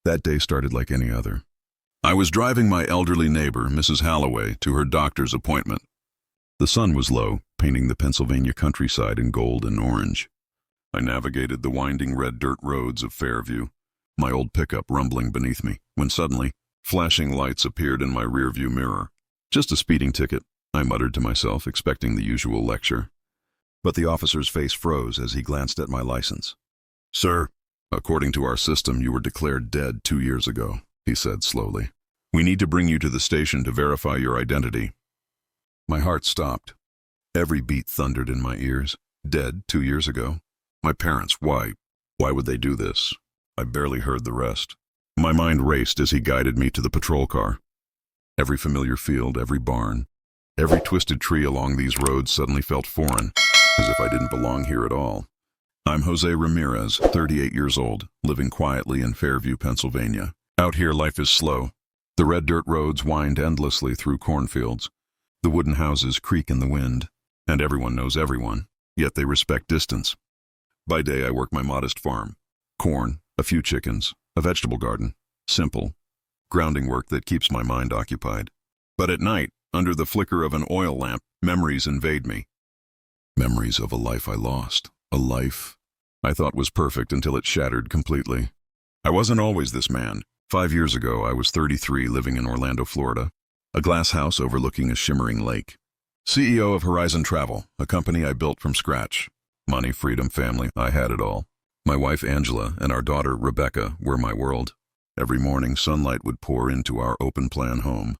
That day started like any other. I was driving my elderly neighbor, Mrs. Halloway, to her doctor's appointment. The sun was low, painting the Pennsylvania countryside in gold and orange. I navigated the winding red dirt roads of Fairview, my old pickup rumbling beneath me, when suddenly, flashing lights appeared in my rearview mirror. Just a speeding ticket, I muttered to myself, expecting the usual lecture. But the officer's face froze as he glanced at my license. "Sir, according to our system, you were declared dead 2 years ago," he said slowly. "We need to bring you to the station to verify your identity." My heart stopped. Every beat thundered in my ears. Dead 2 years ago? My parents, why? Why would they do this? I barely heard the rest. My mind raced as he guided me to the patrol car. Every familiar field, every barn, every twisted tree along these roads suddenly felt foreign, as if I didn't belong here at all. I'm Jose Ramirez, 38 years old, living quietly in Fairview, Pennsylvania. Out here, life is slow. The red dirt roads wind endlessly through cornfields. The wooden houses creak in the wind, and everyone knows everyone, yet they respect distance. By day, I work my modest farm. Corn, a few chickens, a vegetable garden. Simple, grounding work that keeps my mind occupied. But at night, under the flicker of an oil lamp, memories invade me. Memories of a life I lost. A life I thought was perfect until it shattered completely. I wasn't always this man. 5 years ago, I was 33, living in Orlando, Florida, a glass house overlooking a shimmering lake. CEO of Horizon Travel, a company I built from scratch. Money, freedom, family, I had it all. My wife, Angela, and our daughter, Rebecca, were my world. Every morning, sunlight would pour into our open-plan home,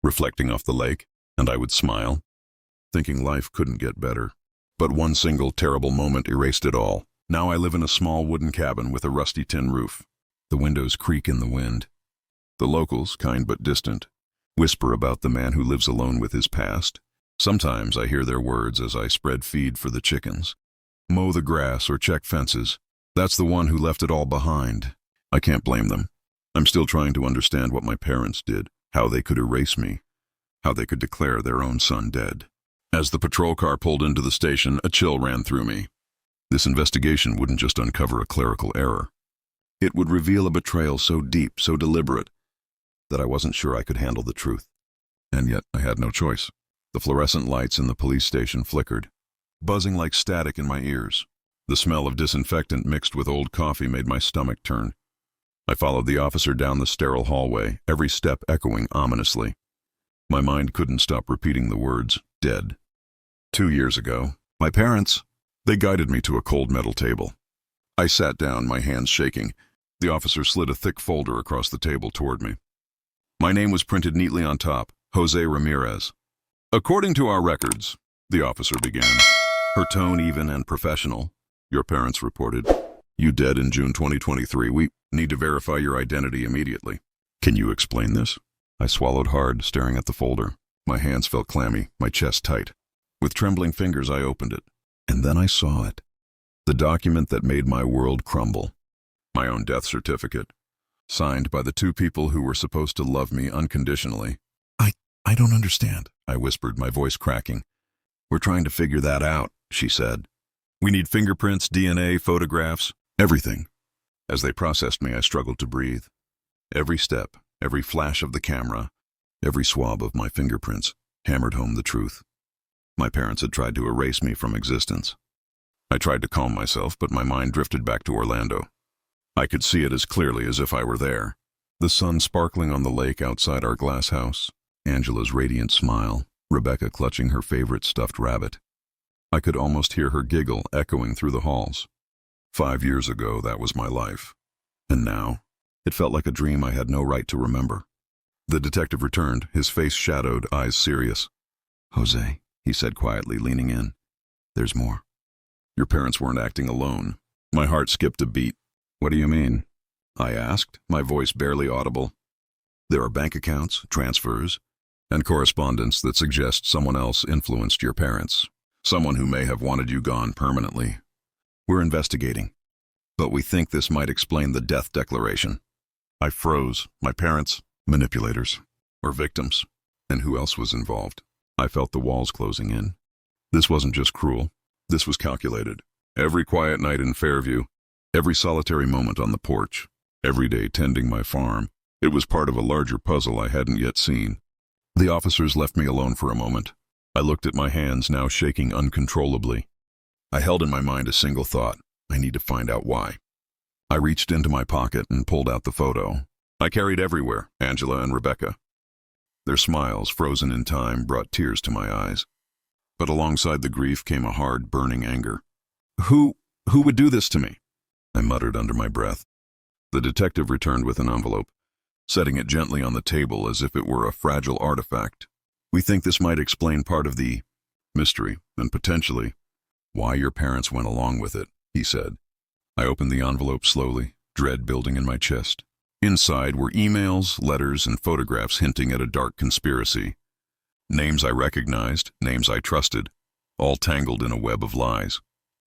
reflecting off the lake, and I would smile, thinking life couldn't get better. But one single terrible moment erased it all. Now I live in a small wooden cabin with a rusty tin roof. The windows creak in the wind. The locals, kind but distant, whisper about the man who lives alone with his past. Sometimes I hear their words as I spread feed for the chickens. Mow the grass or check fences. That's the one who left it all behind. I can't blame them. I'm still trying to understand what my parents did, how they could erase me, how they could declare their own son dead. As the patrol car pulled into the station, a chill ran through me. This investigation wouldn't just uncover a clerical error. It would reveal a betrayal so deep, so deliberate, that I wasn't sure I could handle the truth. And yet I had no choice. The fluorescent lights in the police station flickered, buzzing like static in my ears. The smell of disinfectant mixed with old coffee made my stomach turn. I followed the officer down the sterile hallway, every step echoing ominously. My mind couldn't stop repeating the words, dead. 2 years ago, my parents, they guided me to a cold metal table. I sat down, my hands shaking. The officer slid a thick folder across the table toward me. My name was printed neatly on top, Jose Ramirez. "According to our records," the officer began, her tone even and professional. "Your parents reported you dead in June 2023. We need to verify your identity immediately. Can you explain this?" I swallowed hard, staring at the folder. My hands felt clammy, my chest tight. With trembling fingers, I opened it. And then I saw it. The document that made my world crumble. My own death certificate. Signed by the 2 people who were supposed to love me unconditionally. I don't understand," I whispered, my voice cracking. "We're trying to figure that out," she said. "We need fingerprints, DNA, photographs, everything." As they processed me, I struggled to breathe. Every step, every flash of the camera, every swab of my fingerprints hammered home the truth. My parents had tried to erase me from existence. I tried to calm myself, but my mind drifted back to Orlando. I could see it as clearly as if I were there. The sun sparkling on the lake outside our glass house, Angela's radiant smile, Rebecca clutching her favorite stuffed rabbit. I could almost hear her giggle echoing through the halls. 5 years ago, that was my life. And now, it felt like a dream I had no right to remember. The detective returned, his face shadowed, eyes serious. "Jose," he said quietly, leaning in. "There's more. Your parents weren't acting alone." My heart skipped a beat. "What do you mean?" I asked, my voice barely audible. "There are bank accounts, transfers, and correspondence that suggests someone else influenced your parents. Someone who may have wanted you gone permanently. We're investigating, but we think this might explain the death declaration." I froze. My parents, manipulators, or victims. And who else was involved? I felt the walls closing in. This wasn't just cruel. This was calculated. Every quiet night in Fairview, every solitary moment on the porch, every day tending my farm. It was part of a larger puzzle I hadn't yet seen. The officers left me alone for a moment. I looked at my hands, now shaking uncontrollably. I held in my mind a single thought: I need to find out why. I reached into my pocket and pulled out the photo I carried everywhere, Angela and Rebecca. Their smiles, frozen in time, brought tears to my eyes. But alongside the grief came a hard, burning anger. Who would do this to me? I muttered under my breath. The detective returned with an envelope, setting it gently on the table as if it were a fragile artifact. We think this might explain part of the mystery, and potentially why your parents went along with it, he said. I opened the envelope slowly, dread building in my chest. Inside were emails, letters, and photographs hinting at a dark conspiracy. Names I recognized, names I trusted, all tangled in a web of lies.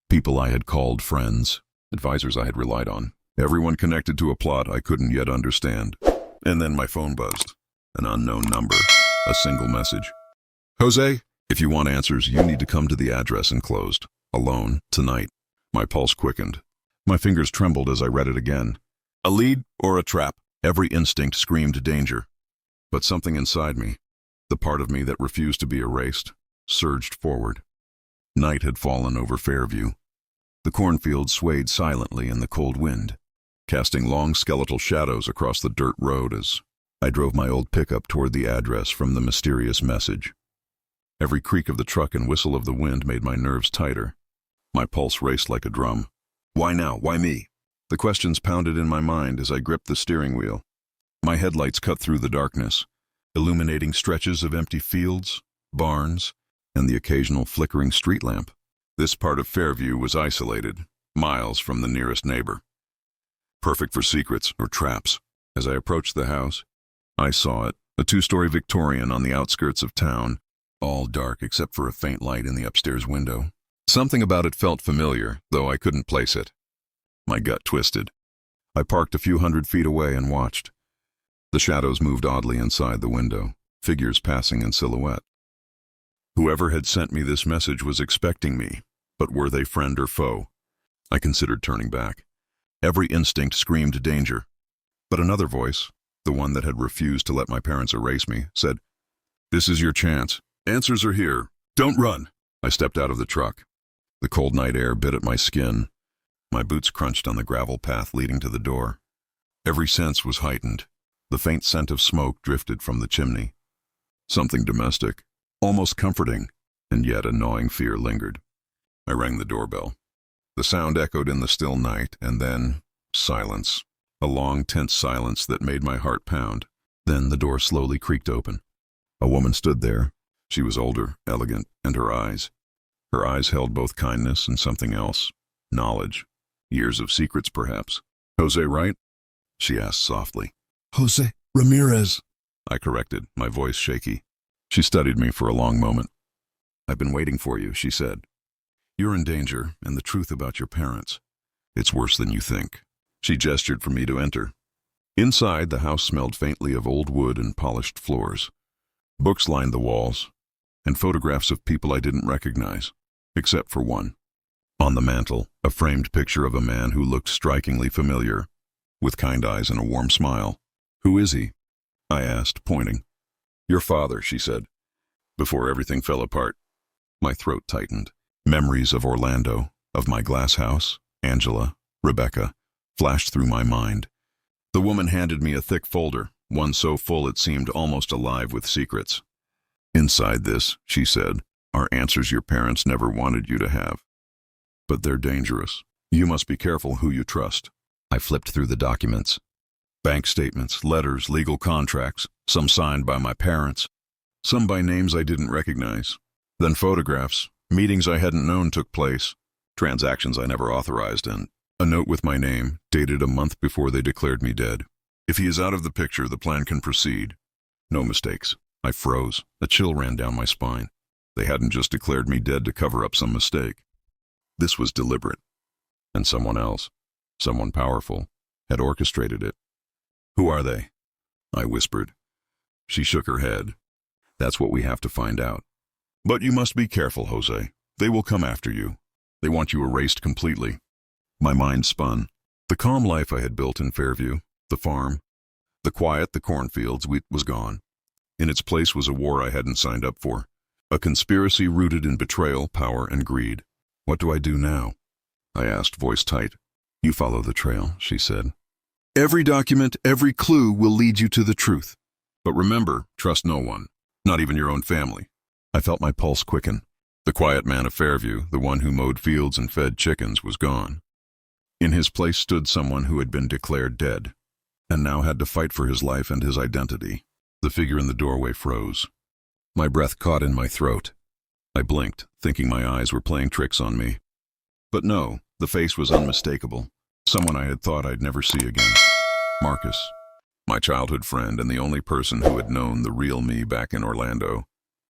People I had called friends, advisors I had relied on, everyone connected to a plot I couldn't yet understand. And then my phone buzzed. An unknown number, a single message. Jose, if you want answers, you need to come to the address enclosed. Alone, tonight. My pulse quickened. My fingers trembled as I read it again. A lead or a trap? Every instinct screamed danger. But something inside me, the part of me that refused to be erased, surged forward. Night had fallen over Fairview. The cornfield swayed silently in the cold wind, casting long skeletal shadows across the dirt road as I drove my old pickup toward the address from the mysterious message. Every creak of the truck and whistle of the wind made my nerves tighter. My pulse raced like a drum. Why now? Why me? The questions pounded in my mind as I gripped the steering wheel. My headlights cut through the darkness, illuminating stretches of empty fields, barns, and the occasional flickering street lamp. This part of Fairview was isolated, miles from the nearest neighbor. Perfect for secrets or traps. As I approached the house, I saw it, a two-story Victorian on the outskirts of town, all dark except for a faint light in the upstairs window. Something about it felt familiar, though I couldn't place it. My gut twisted. I parked a few hundred feet away and watched. The shadows moved oddly inside the window, figures passing in silhouette. Whoever had sent me this message was expecting me, but were they friend or foe? I considered turning back. Every instinct screamed danger. But another voice, the one that had refused to let my parents erase me, said, "This is your chance. Answers are here. Don't run." I stepped out of the truck. The cold night air bit at my skin. My boots crunched on the gravel path leading to the door. Every sense was heightened. The faint scent of smoke drifted from the chimney. Something domestic, almost comforting, and yet a gnawing fear lingered. I rang the doorbell. The sound echoed in the still night, and then silence. A long, tense silence that made my heart pound. Then the door slowly creaked open. A woman stood there. She was older, elegant, and her eyes held both kindness and something else. Knowledge. Years of secrets, perhaps. "Jose, right?" she asked softly. "Jose Ramirez," I corrected, my voice shaky. She studied me for a long moment. "I've been waiting for you," she said. "You're in danger, and the truth about your parents. It's worse than you think." She gestured for me to enter. Inside, the house smelled faintly of old wood and polished floors. Books lined the walls, and photographs of people I didn't recognize, except for one. On the mantel, a framed picture of a man who looked strikingly familiar, with kind eyes and a warm smile. "Who is he?" I asked, pointing. "Your father," she said, "before everything fell apart." My throat tightened. Memories of Orlando, of my glass house, Angela, Rebecca, flashed through my mind. The woman handed me a thick folder, one so full it seemed almost alive with secrets. "Inside this," she said, "are answers your parents never wanted you to have. But they're dangerous. You must be careful who you trust." I flipped through the documents. Bank statements, letters, legal contracts, some signed by my parents, some by names I didn't recognize. Then photographs, meetings I hadn't known took place, transactions I never authorized, and a note with my name, dated a month before they declared me dead. "If he is out of the picture, the plan can proceed. No mistakes." I froze. A chill ran down my spine. They hadn't just declared me dead to cover up some mistake. This was deliberate. And someone else, someone powerful, had orchestrated it. "Who are they?" I whispered. She shook her head. "That's what we have to find out. But you must be careful, Jose. They will come after you. They want you erased completely." My mind spun. The calm life I had built in Fairview, the farm, the quiet, the cornfields, was gone. In its place was a war I hadn't signed up for, a conspiracy rooted in betrayal, power, and greed. What do I do now? I asked, voice tight. You follow the trail, she said. Every document, every clue will lead you to the truth. But remember, trust no one, not even your own family. I felt my pulse quicken. The quiet man of Fairview, the one who mowed fields and fed chickens, was gone. In his place stood someone who had been declared dead, and now had to fight for his life and his identity. The figure in the doorway froze. My breath caught in my throat. I blinked, thinking my eyes were playing tricks on me. But no, the face was unmistakable. Someone I had thought I'd never see again. Marcus, my childhood friend and the only person who had known the real me back in Orlando,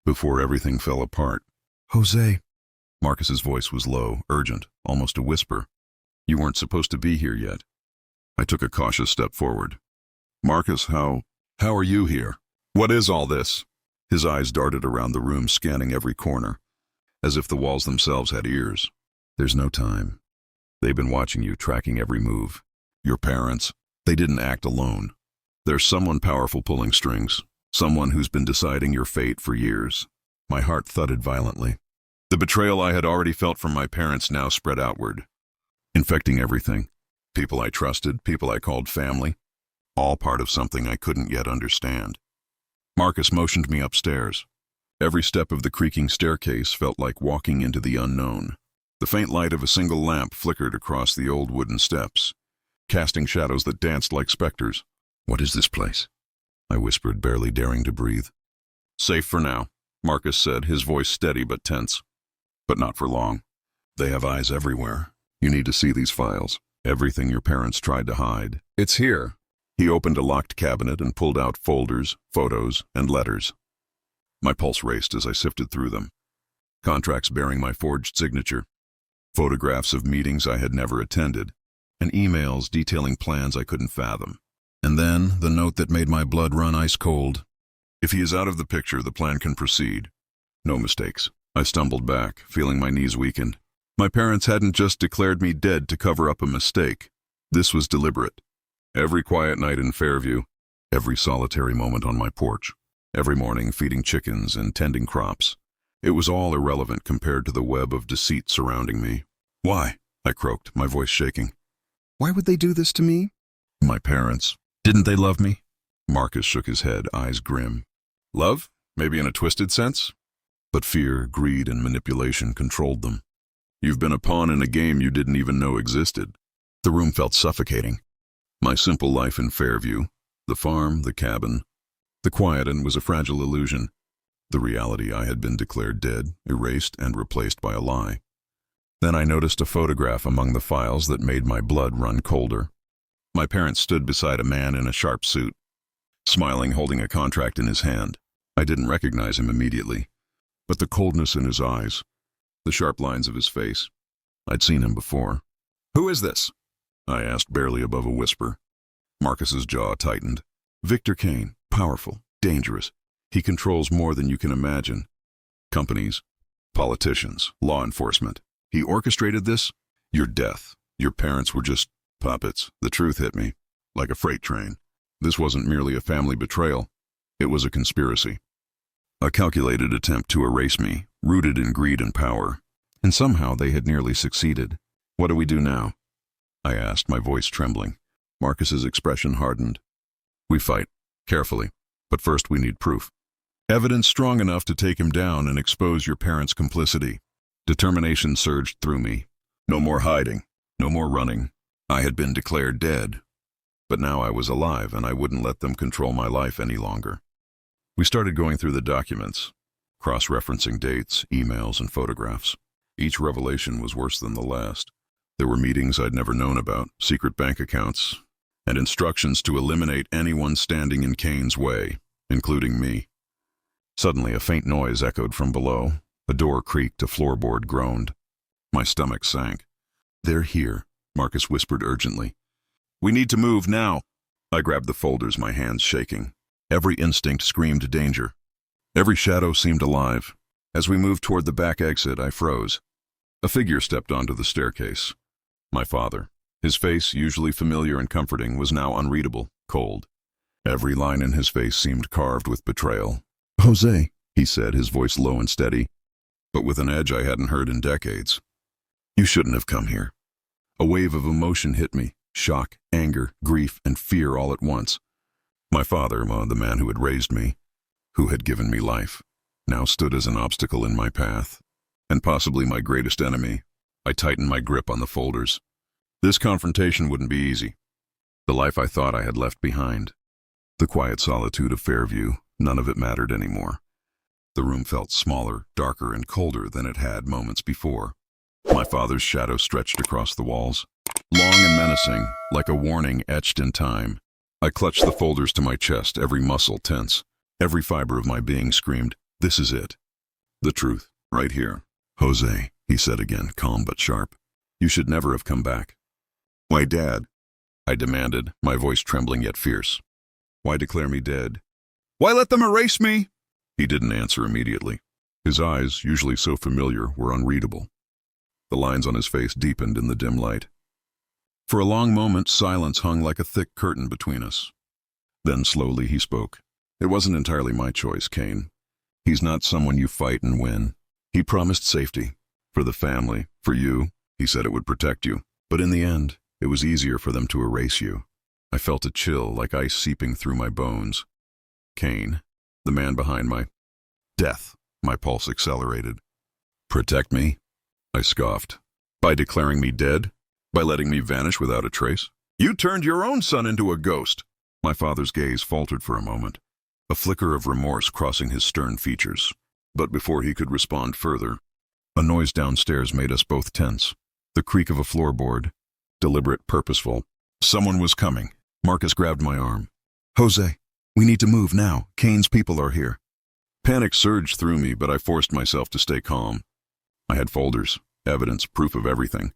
before everything fell apart. Jose. Marcus's voice was low, urgent, almost a whisper. You weren't supposed to be here yet. I took a cautious step forward. Marcus, how are you here? What is all this? His eyes darted around the room, scanning every corner, as if the walls themselves had ears. There's no time. They've been watching you, tracking every move. Your parents, they didn't act alone. There's someone powerful pulling strings, someone who's been deciding your fate for years. My heart thudded violently. The betrayal I had already felt from my parents now spread outward, infecting everything. People I trusted, people I called family, all part of something I couldn't yet understand. Marcus motioned me upstairs. Every step of the creaking staircase felt like walking into the unknown. The faint light of a single lamp flickered across the old wooden steps, casting shadows that danced like specters. What is this place? I whispered, barely daring to breathe. Safe for now, Marcus said, his voice steady but tense. But not for long. They have eyes everywhere. You need to see these files. Everything your parents tried to hide. It's here. He opened a locked cabinet and pulled out folders, photos, and letters. My pulse raced as I sifted through them. Contracts bearing my forged signature, photographs of meetings I had never attended, and emails detailing plans I couldn't fathom. And then the note that made my blood run ice cold. If he is out of the picture, the plan can proceed. No mistakes. I stumbled back, feeling my knees weaken. My parents hadn't just declared me dead to cover up a mistake. This was deliberate. Every quiet night in Fairview, every solitary moment on my porch, every morning feeding chickens and tending crops. It was all irrelevant compared to the web of deceit surrounding me. Why? I croaked, my voice shaking. Why would they do this to me? My parents. Didn't they love me? Marcus shook his head, eyes grim. Love? Maybe in a twisted sense? But fear, greed, and manipulation controlled them. You've been a pawn in a game you didn't even know existed. The room felt suffocating. My simple life in Fairview, the farm, the cabin, the quiet, and was a fragile illusion. The reality I had been declared dead, erased, and replaced by a lie. Then I noticed a photograph among the files that made my blood run colder. My parents stood beside a man in a sharp suit, smiling, holding a contract in his hand. I didn't recognize him immediately, but the coldness in his eyes, the sharp lines of his face, I'd seen him before. Who is this? I asked, barely above a whisper. Marcus's jaw tightened. Victor Kane, powerful, dangerous. He controls more than you can imagine. Companies, politicians, law enforcement. He orchestrated this? Your death. Your parents were just puppets. The truth hit me, like a freight train. This wasn't merely a family betrayal. It was a conspiracy. A calculated attempt to erase me, rooted in greed and power. And somehow they had nearly succeeded. What do we do now? I asked, my voice trembling. Marcus's expression hardened. We fight, carefully, but first we need proof. Evidence strong enough to take him down and expose your parents' complicity. Determination surged through me. No more hiding, no more running. I had been declared dead, but now I was alive and I wouldn't let them control my life any longer. We started going through the documents, cross-referencing dates, emails, and photographs. Each revelation was worse than the last. There were meetings I'd never known about, secret bank accounts, and instructions to eliminate anyone standing in Kane's way, including me. Suddenly, a faint noise echoed from below. A door creaked, a floorboard groaned. My stomach sank. They're here, Marcus whispered urgently. We need to move now. I grabbed the folders, my hands shaking. Every instinct screamed danger. Every shadow seemed alive. As we moved toward the back exit, I froze. A figure stepped onto the staircase. My father. His face, usually familiar and comforting, was now unreadable, cold. Every line in his face seemed carved with betrayal. "Jose," he said, his voice low and steady, but with an edge I hadn't heard in decades. "You shouldn't have come here." A wave of emotion hit me, shock, anger, grief, and fear all at once. My father, the man who had raised me, who had given me life, now stood as an obstacle in my path, and possibly my greatest enemy. I tightened my grip on the folders. This confrontation wouldn't be easy. The life I thought I had left behind, the quiet solitude of Fairview, none of it mattered anymore. The room felt smaller, darker, and colder than it had moments before. My father's shadow stretched across the walls, long and menacing, like a warning etched in time. I clutched the folders to my chest, every muscle tense. Every fiber of my being screamed, "This is it. The truth, right here." "Jose," he said again, calm but sharp, "you should never have come back." "Why, Dad?" I demanded, my voice trembling yet fierce. "Why declare me dead? Why let them erase me?" He didn't answer immediately. His eyes, usually so familiar, were unreadable. The lines on his face deepened in the dim light. For a long moment, silence hung like a thick curtain between us. Then slowly he spoke. "It wasn't entirely my choice, Kane. He's not someone you fight and win. He promised safety. For the family, for you. He said it would protect you. But in the end, it was easier for them to erase you." I felt a chill like ice seeping through my bones. Kane, the man behind my death. My pulse accelerated. "Protect me?" I scoffed. "By declaring me dead? By letting me vanish without a trace? You turned your own son into a ghost." My father's gaze faltered for a moment, a flicker of remorse crossing his stern features. But before he could respond further, a noise downstairs made us both tense. The creak of a floorboard, deliberate, purposeful. Someone was coming. Marcus grabbed my arm. "Jose, we need to move now. Kane's people are here." Panic surged through me, but I forced myself to stay calm. I had folders, evidence, proof of everything.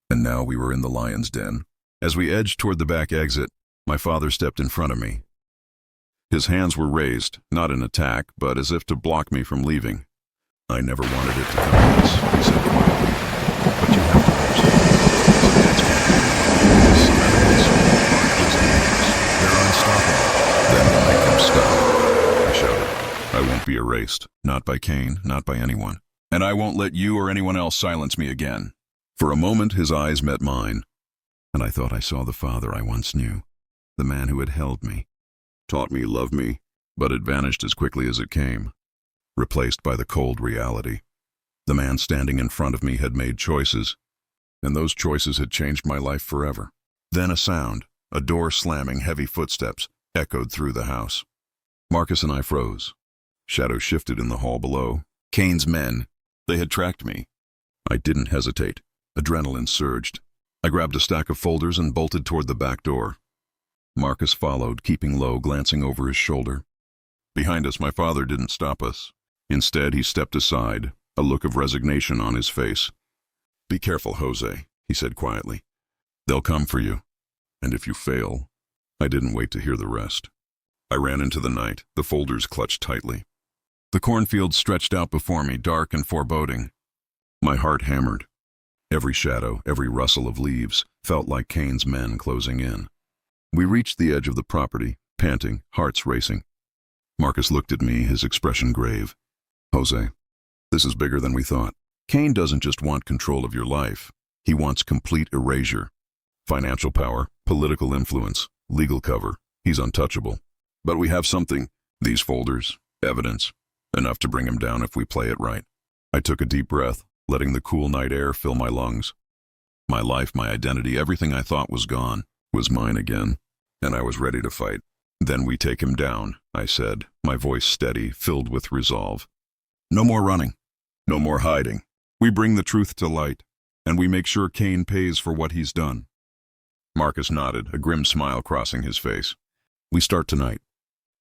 And now we were in the lion's den. As we edged toward the back exit, my father stepped in front of me. His hands were raised, not in attack, but as if to block me from leaving. "I never wanted it to come to this," he said quietly. "But you have to understand. Dad's these enemies aren't just enemies. They're unstoppable." "Then we'll make them stop," I shouted. "I won't be erased. Not by Kane, not by anyone. And I won't let you or anyone else silence me again." For a moment his eyes met mine, and I thought I saw the father I once knew, the man who had held me, taught me, loved me, but it vanished as quickly as it came, replaced by the cold reality. The man standing in front of me had made choices, and those choices had changed my life forever. Then a sound, a door slamming, heavy footsteps, echoed through the house. Marcus and I froze. Shadows shifted in the hall below. Kane's men. They had tracked me. I didn't hesitate. Adrenaline surged. I grabbed a stack of folders and bolted toward the back door. Marcus followed, keeping low, glancing over his shoulder. Behind us, my father didn't stop us. Instead, he stepped aside, a look of resignation on his face. "Be careful, Jose," he said quietly. "They'll come for you. And if you fail..." I didn't wait to hear the rest. I ran into the night, the folders clutched tightly. The cornfield stretched out before me, dark and foreboding. My heart hammered. Every shadow, every rustle of leaves, felt like Kane's men closing in. We reached the edge of the property, panting, hearts racing. Marcus looked at me, his expression grave. "Jose, this is bigger than we thought. Kane doesn't just want control of your life. He wants complete erasure. Financial power, political influence, legal cover. He's untouchable. But we have something, these folders, evidence, enough to bring him down if we play it right." I took a deep breath, letting the cool night air fill my lungs. My life, my identity, everything I thought was gone, was mine again, and I was ready to fight. "Then we take him down," I said, my voice steady, filled with resolve. "No more running, no more hiding. We bring the truth to light, and we make sure Kane pays for what he's done." Marcus nodded, a grim smile crossing his face. "We start tonight.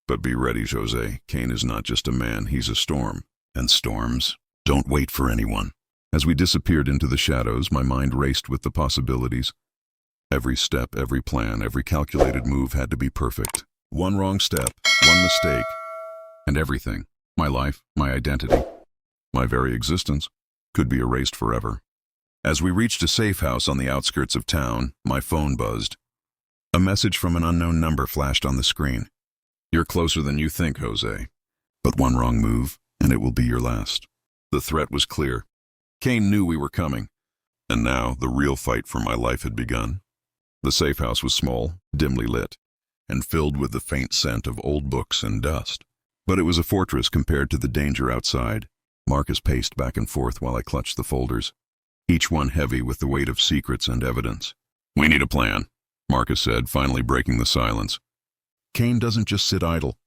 But be ready, Jose. Kane is not just a man, he's a storm. And storms don't wait for anyone." As we disappeared into the shadows, my mind raced with the possibilities. Every step, every plan, every calculated move had to be perfect. One wrong step, one mistake, and everything, my life, my identity, my very existence, could be erased forever. As we reached a safe house on the outskirts of town, my phone buzzed. A message from an unknown number flashed on the screen. "You're closer than you think, Jose. But one wrong move, and it will be your last." The threat was clear. Kane knew we were coming, and now the real fight for my life had begun. The safe house was small, dimly lit, and filled with the faint scent of old books and dust. But it was a fortress compared to the danger outside. Marcus paced back and forth while I clutched the folders, each one heavy with the weight of secrets and evidence. "We need a plan," Marcus said, finally breaking the silence. "Kane doesn't just sit idle.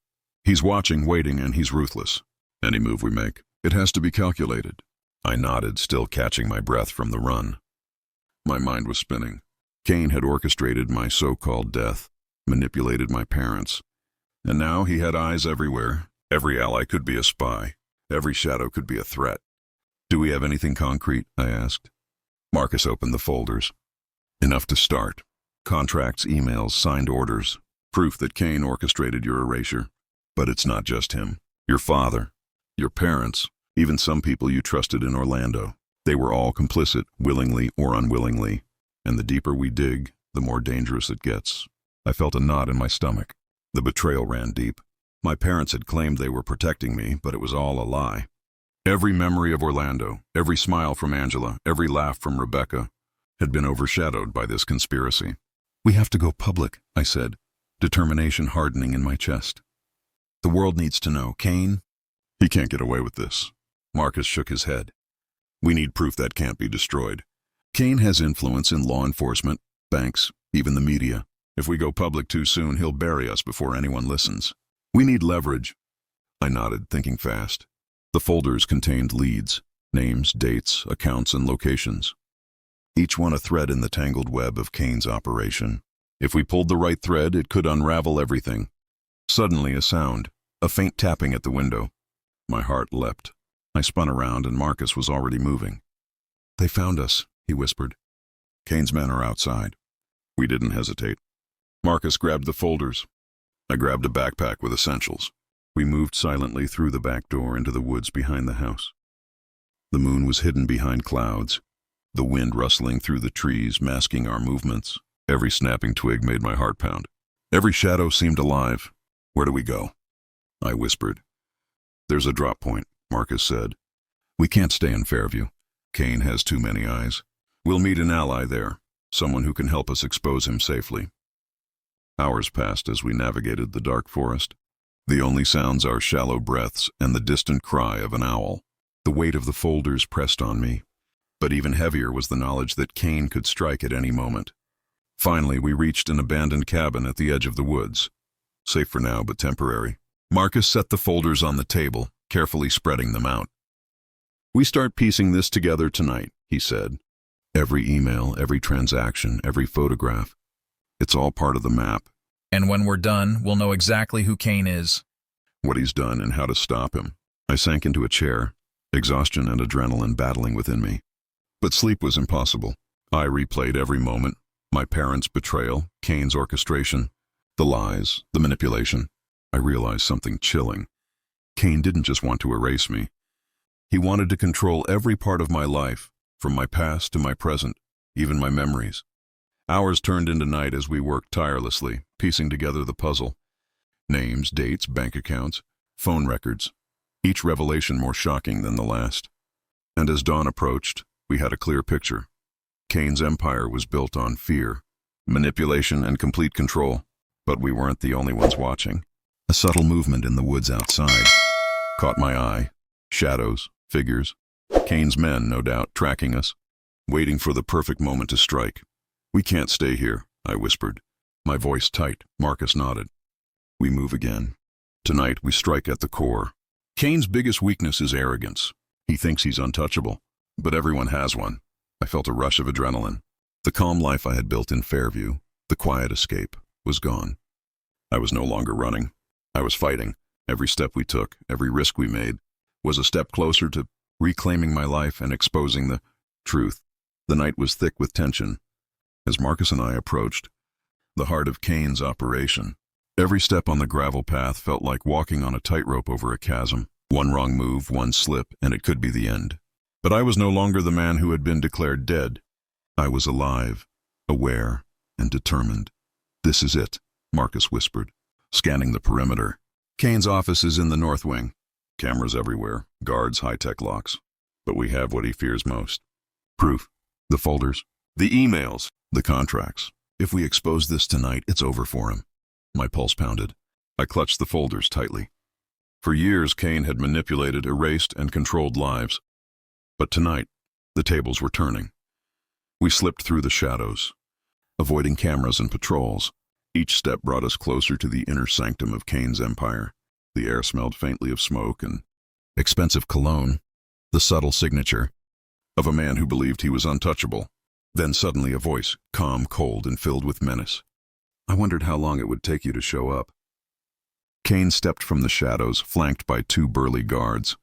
He's watching, waiting, and he's ruthless. Any move we make, it has to be calculated." I nodded, still catching my breath from the run. My mind was spinning. Kane had orchestrated my so-called death, manipulated my parents, and now he had eyes everywhere. Every ally could be a spy. Every shadow could be a threat. "Do we have anything concrete?" I asked. Marcus opened the folders. "Enough to start. Contracts, emails, signed orders, proof that Kane orchestrated your erasure. But it's not just him. Your father, your parents, even some people you trusted in Orlando. They were all complicit, willingly or unwillingly. And the deeper we dig, the more dangerous it gets." I felt a knot in my stomach. The betrayal ran deep. My parents had claimed they were protecting me, but it was all a lie. Every memory of Orlando, every smile from Angela, every laugh from Rebecca, had been overshadowed by this conspiracy. "We have to go public," I said, determination hardening in my chest. "The world needs to know. Kane, he can't get away with this." Marcus shook his head. "We need proof that can't be destroyed. Kane has influence in law enforcement, banks, even the media. If we go public too soon, he'll bury us before anyone listens. We need leverage." I nodded, thinking fast. The folders contained leads, names, dates, accounts, and locations. Each one a thread in the tangled web of Kane's operation. If we pulled the right thread, it could unravel everything. Suddenly a sound, a faint tapping at the window. My heart leapt. I spun around and Marcus was already moving. "They found us," he whispered. "Kane's men are outside." We didn't hesitate. Marcus grabbed the folders. I grabbed a backpack with essentials. We moved silently through the back door into the woods behind the house. The moon was hidden behind clouds, the wind rustling through the trees, masking our movements. Every snapping twig made my heart pound. Every shadow seemed alive. "Where do we go?" I whispered. "There's a drop point," Marcus said. "We can't stay in Fairview. Kane has too many eyes. We'll meet an ally there, someone who can help us expose him safely." Hours passed as we navigated the dark forest. The only sounds are shallow breaths and the distant cry of an owl. The weight of the folders pressed on me, but even heavier was the knowledge that Kane could strike at any moment. Finally, we reached an abandoned cabin at the edge of the woods. Safe for now, but temporary. Marcus set the folders on the table, carefully spreading them out. "We start piecing this together tonight," he said. "Every email, every transaction, every photograph. It's all part of the map. And when we're done, we'll know exactly who Kane is." What he's done and how to stop him." I sank into a chair, exhaustion and adrenaline battling within me. But sleep was impossible. I replayed every moment. My parents' betrayal, Kane's orchestration, the lies, the manipulation. I realized something chilling. Kane didn't just want to erase me. He wanted to control every part of my life, from my past to my present, even my memories. Hours turned into night as we worked tirelessly, piecing together the puzzle. Names, dates, bank accounts, phone records, each revelation more shocking than the last. And as dawn approached, we had a clear picture. Kane's empire was built on fear, manipulation, and complete control. But we weren't the only ones watching. A subtle movement in the woods outside caught my eye. Shadows, figures. Kane's men, no doubt, tracking us, waiting for the perfect moment to strike. "We can't stay here," I whispered, my voice tight. Marcus nodded. "We move again. Tonight we strike at the core. Kane's biggest weakness is arrogance. He thinks he's untouchable, but everyone has one." I felt a rush of adrenaline. The calm life I had built in Fairview, the quiet escape, was gone. I was no longer running. I was fighting. Every step we took, every risk we made, was a step closer to reclaiming my life and exposing the truth. The night was thick with tension. As Marcus and I approached the heart of Kane's operation, every step on the gravel path felt like walking on a tightrope over a chasm. One wrong move, one slip, and it could be the end. But I was no longer the man who had been declared dead. I was alive, aware, and determined. "This is it," Marcus whispered, scanning the perimeter. "Kane's office is in the north wing. Cameras everywhere, guards, high-tech locks. But we have what he fears most. Proof. The folders. The emails. The contracts. If we expose this tonight, it's over for him." My pulse pounded. I clutched the folders tightly. For years, Kane had manipulated, erased, and controlled lives. But tonight, the tables were turning. We slipped through the shadows, avoiding cameras and patrols. Each step brought us closer to the inner sanctum of Kane's empire. The air smelled faintly of smoke and expensive cologne, the subtle signature of a man who believed he was untouchable. Then suddenly a voice, calm, cold, and filled with menace. "I wondered how long it would take you to show up." Kane stepped from the shadows, flanked by two burly guards.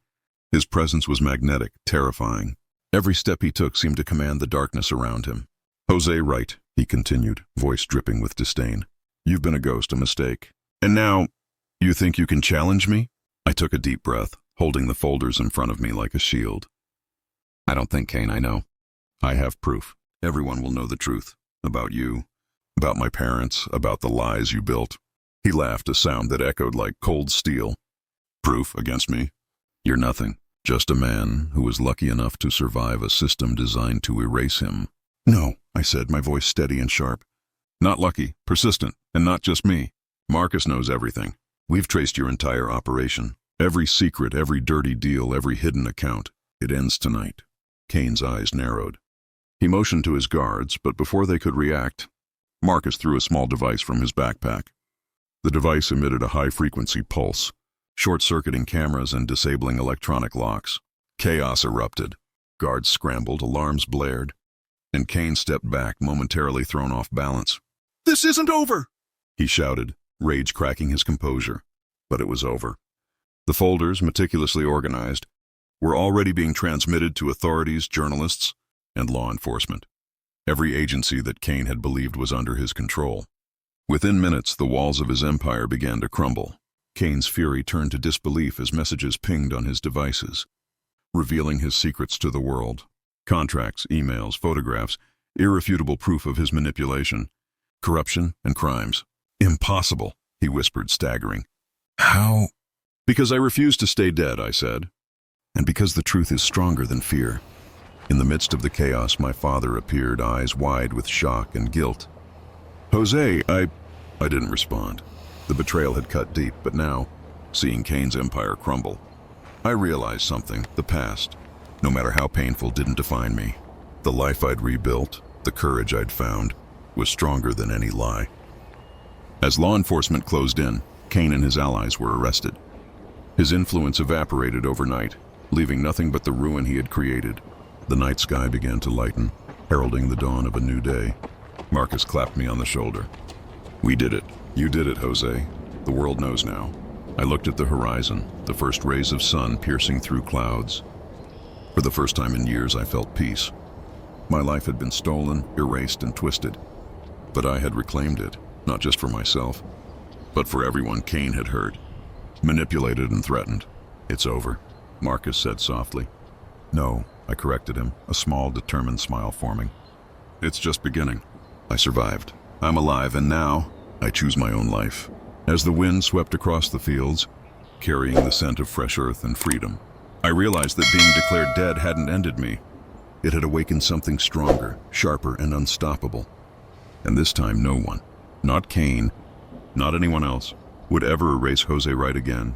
His presence was magnetic, terrifying. Every step he took seemed to command the darkness around him. "Jose Wright," he continued, voice dripping with disdain. "You've been a ghost, a mistake. And now, you think you can challenge me?" I took a deep breath, holding the folders in front of me like a shield. "I don't think, Kane, I know. I have proof. Everyone will know the truth. About you, about my parents, about the lies you built." He laughed, a sound that echoed like cold steel. "Proof against me? You're nothing. Just a man who was lucky enough to survive a system designed to erase him." "No," I said, my voice steady and sharp. "Not lucky, persistent, and not just me. Marcus knows everything. We've traced your entire operation. Every secret, every dirty deal, every hidden account. It ends tonight." Kane's eyes narrowed. He motioned to his guards, but before they could react, Marcus threw a small device from his backpack. The device emitted a high-frequency pulse, short-circuiting cameras and disabling electronic locks. Chaos erupted. Guards scrambled, alarms blared, and Kane stepped back, momentarily thrown off balance. "This isn't over!" he shouted, rage cracking his composure. But it was over. The folders, meticulously organized, were already being transmitted to authorities, journalists, and law enforcement. Every agency that Kane had believed was under his control. Within minutes, the walls of his empire began to crumble. Kane's fury turned to disbelief as messages pinged on his devices, revealing his secrets to the world. Contracts, emails, photographs, irrefutable proof of his manipulation, corruption, and crimes. "Impossible," he whispered, staggering. How? "Because I refuse to stay dead," I said. "And because the truth is stronger than fear." In the midst of the chaos, my father appeared, eyes wide with shock and guilt. "Jose, I didn't respond. The betrayal had cut deep, but now, seeing Kane's empire crumble, I realized something. The past, no matter how painful, didn't define me. The life I'd rebuilt, the courage I'd found, was stronger than any lie." As law enforcement closed in, Kane and his allies were arrested. His influence evaporated overnight, leaving nothing but the ruin he had created. The night sky began to lighten, heralding the dawn of a new day. Marcus clapped me on the shoulder. "We did it. You did it, Jose. The world knows now." I looked at the horizon, the first rays of sun piercing through clouds. For the first time in years, I felt peace. My life had been stolen, erased, and twisted. But I had reclaimed it, not just for myself, but for everyone Kane had hurt, manipulated, and threatened. "It's over," Marcus said softly. "No," I corrected him, a small, determined smile forming. "It's just beginning. I survived. I'm alive, and now I choose my own life." As the wind swept across the fields, carrying the scent of fresh earth and freedom, I realized that being declared dead hadn't ended me. It had awakened something stronger, sharper, and unstoppable. And this time no one, not Kane, not anyone else, would ever erase Jose Wright again.